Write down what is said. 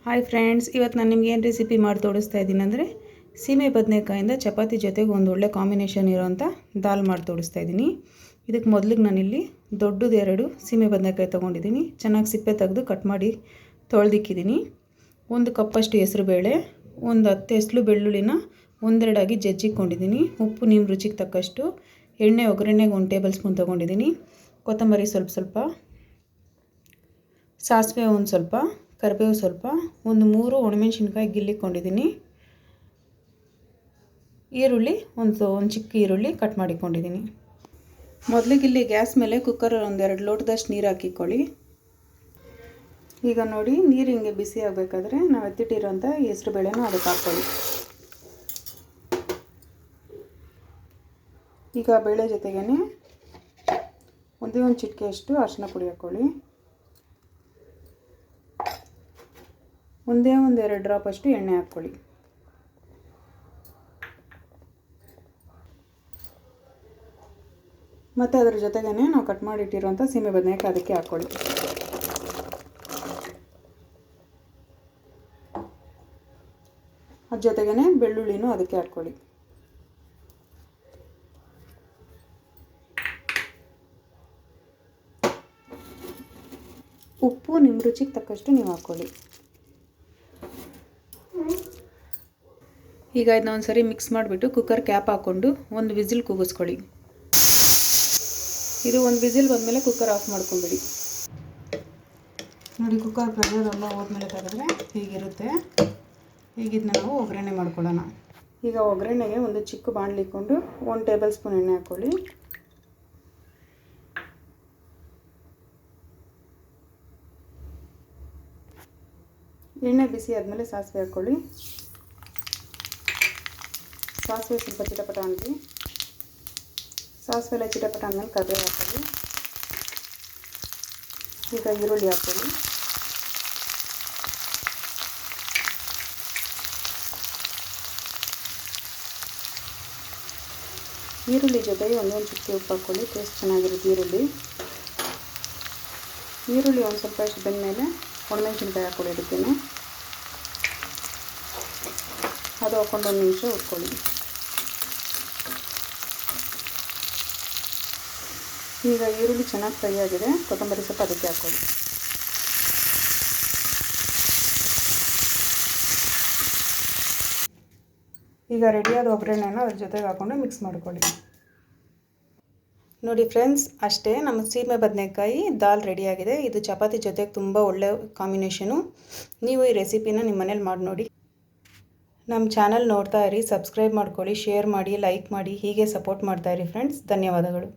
Hi friends, ಇವತ್ತು ನಾನು ನಿಮಗೆ ಏನು ರೆಸಿಪಿ ಮಾಡಿ ತೋರಿಸ್ತಾ ಇದ್ದೀನಿ ಅಂದರೆ ಸೀಮೆ ಬದನೆಕಾಯಿಂದ ಚಪಾತಿ ಜೊತೆಗೆ ಒಂದು ಒಳ್ಳೆ ಕಾಂಬಿನೇಷನ್ ಇರೋಂಥ ದಾಲ್ ಮಾಡಿ ತೋರಿಸ್ತಾ ಇದ್ದೀನಿ. ಇದಕ್ಕೆ ಮೊದಲಿಗೆ ನಾನಿಲ್ಲಿ ದೊಡ್ಡದು 2 ಸೀಮೆ ಬದನೆಕಾಯಿ ತೊಗೊಂಡಿದ್ದೀನಿ. ಚೆನ್ನಾಗಿ ಸಿಪ್ಪೆ ತೆಗೆದು ಕಟ್ ಮಾಡಿ ತೊಳೆದಿಕ್ಕಿದ್ದೀನಿ. 1 ಕಪ್ಪಷ್ಟು ಹೆಸರುಬೇಳೆ, ಒಂದು 10 ಎಸಳು ಬೆಳ್ಳುಳ್ಳಿನ ಒಂದೆರಡಾಗಿ ಜಜ್ಜಿಕೊಂಡಿದ್ದೀನಿ. ಉಪ್ಪು ನಿಮ್ಮ ರುಚಿಗೆ ತಕ್ಕಷ್ಟು, ಎಣ್ಣೆ ಒಗ್ಗರಣೆಗೆ 1 ಟೇಬಲ್ ಸ್ಪೂನ್ ತೊಗೊಂಡಿದ್ದೀನಿ. ಕೊತ್ತಂಬರಿ ಸ್ವಲ್ಪ, ಸಾಸಿವೆ ಒಂದು ಸ್ವಲ್ಪ, ಕರಿಬೇವು ಸ್ವಲ್ಪ, ಒಂದು 3 ಒಣಮೆಣಸಿನ್ಕಾಯಿ ಗಿಲ್ಲಿಕೊಂಡಿದ್ದೀನಿ. ಈರುಳ್ಳಿ ಒಂದು ಚಿಕ್ಕ ಈರುಳ್ಳಿ ಕಟ್ ಮಾಡಿಕೊಂಡಿದ್ದೀನಿ. ಮೊದಲಿಗೆ ಇಲ್ಲಿ ಗ್ಯಾಸ್ ಮೇಲೆ ಕುಕ್ಕರಲ್ಲಿ 1-2 ಲೋಟದಷ್ಟು ನೀರು ಹಾಕಿಕೊಳ್ಳಿ. ಈಗ ನೋಡಿ, ನೀರು ಹಿಂಗೆ ಬಿಸಿ ಆಗಬೇಕಾದ್ರೆ ನಾವು ಎತ್ತಿಟ್ಟಿರೋಂಥ ಹೆಸರು ಬೇಳೆನ ಅದಕ್ಕೆ ಹಾಕ್ಕೊಳ್ಳಿ. ಈಗ ಬೇಳೆ ಜೊತೆಗೇ ಒಂದೇ ಒಂದು ಚಿಟಿಕೆಯಷ್ಟು ಅರಿಶಿನ ಪುಡಿ ಹಾಕ್ಕೊಳ್ಳಿ. ಒಂದೇ 2 ಡ್ರಾಪ್ ಅಷ್ಟು ಎಣ್ಣೆ ಹಾಕ್ಕೊಳ್ಳಿ. ಮತ್ತು ಅದರ ಜೊತೆಗೇ ನಾವು ಕಟ್ ಮಾಡಿಟ್ಟಿರೋಂಥ ಸೀಮೆ ಬದನೆಕಾಯಿ ಅದಕ್ಕೆ ಹಾಕ್ಕೊಳ್ಳಿ. ಅದ್ರ ಜೊತೆಗೇ ಬೆಳ್ಳುಳ್ಳಿನೂ ಅದಕ್ಕೆ ಹಾಕ್ಕೊಳ್ಳಿ. ಉಪ್ಪು ನಿಮ್ಮ ರುಚಿಗೆ ತಕ್ಕಷ್ಟು ನೀವು ಹಾಕ್ಕೊಳ್ಳಿ. ಈಗ ಇದನ್ನ ಒಂದು ಸರಿ ಮಿಕ್ಸ್ ಮಾಡಿಬಿಟ್ಟು ಕುಕ್ಕರ್ ಕ್ಯಾಪ್ ಹಾಕ್ಕೊಂಡು ಒಂದು ವಿಸಿಲ್ ಕೂಗಿಸ್ಕೊಳ್ಳಿ. ಇದು ಒಂದು ವಿಸಿಲ್ ಬಂದಮೇಲೆ ಕುಕ್ಕರ್ ಆಫ್ ಮಾಡ್ಕೊಂಬಿಡಿ. ನೋಡಿ, ಕುಕ್ಕರ್ ಪ್ರೆಷರ್ ಎಲ್ಲ ಹೋದ್ಮೇಲೆ ತೆಗೆದ್ರೆ ಹೀಗಿರುತ್ತೆ. ಈಗ ಇದನ್ನ ನಾವು ಒಗ್ಗರಣೆ ಮಾಡ್ಕೊಳ್ಳೋಣ. ಈಗ ಒಗ್ಗರಣೆಗೆ ಒಂದು ಚಿಕ್ಕ ಬಾಣಲಿ ಇಟ್ಕೊಂಡು 1 ಟೇಬಲ್ ಸ್ಪೂನ್ ಎಣ್ಣೆ ಹಾಕ್ಕೊಳ್ಳಿ. ಎಣ್ಣೆ ಬಿಸಿ ಆದಮೇಲೆ ಸಾಸಿವೆ ಹಾಕ್ಕೊಳ್ಳಿ. ಸಾಸಿವೆ ಸ್ವಲ್ಪ ಚಿಟಪಟ ಅಂತಿ. ಸಾಸಿವೆ ಎಲ್ಲ ಚಿಟಪಟ ಅಂದಮೇಲೆ ಕರಿಬೇವು ಹಾಕ್ಕೊಳ್ಳಿ. ಈಗ ಈರುಳ್ಳಿ ಹಾಕ್ಕೊಳ್ಳಿ. ಈರುಳ್ಳಿ ಜೊತೆಗೆ ಒಂದೊಂದು ಚಿಟಿಕೆ ಉಪ್ಪು ಹಾಕ್ಕೊಳ್ಳಿ. ಟೇಸ್ಟ್ ಚೆನ್ನಾಗಿರುತ್ತೆ ಈರುಳ್ಳಿ ಒಂದು ಸ್ವಲ್ಪ ಇಷ್ಟು ಬೆಂದಮೇಲೆ ಒಣಮೆಣಸಿನ್ಕಾಯಿ ಹಾಕ್ಕೊಳ್ಳಿ. ಅದಕ್ಕೆ ಅದು ಹಾಕ್ಕೊಂಡು 1 ನಿಮಿಷ ಉಟ್ಕೊಳ್ಳಿ. ಈಗ ಈರುಳ್ಳಿ ಚೆನ್ನಾಗಿ ಫ್ರೈ ಆಗಿದೆ. ಕೊತ್ತಂಬರಿ ಸ್ವಲ್ಪ ಅದಕ್ಕೆ ಹಾಕ್ಕೊಳ್ಳಿ. ಈಗ ರೆಡಿಯಾದ ಒಗ್ಗರಣೆನ ಅದ್ರ ಜೊತೆಗೆ ಹಾಕ್ಕೊಂಡು ಮಿಕ್ಸ್ ಮಾಡ್ಕೊಳ್ಳಿ. ನೋಡಿ ಫ್ರೆಂಡ್ಸ್, ಅಷ್ಟೇ ನಮ್ಮ ಸೀಮೆ ಬದನೆಕಾಯಿ ದಾಲ್ ರೆಡಿಯಾಗಿದೆ. ಇದು ಚಪಾತಿ ಜೊತೆಗೆ ತುಂಬ ಒಳ್ಳೆ ಕಾಂಬಿನೇಷನು. ನೀವು ಈ ರೆಸಿಪಿನ ನಿಮ್ಮ ಮನೇಲಿ ಮಾಡಿ ನೋಡಿ. ನಮ್ಮ ಚಾನಲ್ ನೋಡ್ತಾ ಇರಿ, ಸಬ್ಸ್ಕ್ರೈಬ್ ಮಾಡ್ಕೊಳ್ಳಿ, ಶೇರ್ ಮಾಡಿ, ಲೈಕ್ ಮಾಡಿ, ಹೀಗೆ ಸಪೋರ್ಟ್ ಮಾಡ್ತಾ ಇರಿ ಫ್ರೆಂಡ್ಸ್. ಧನ್ಯವಾದಗಳು.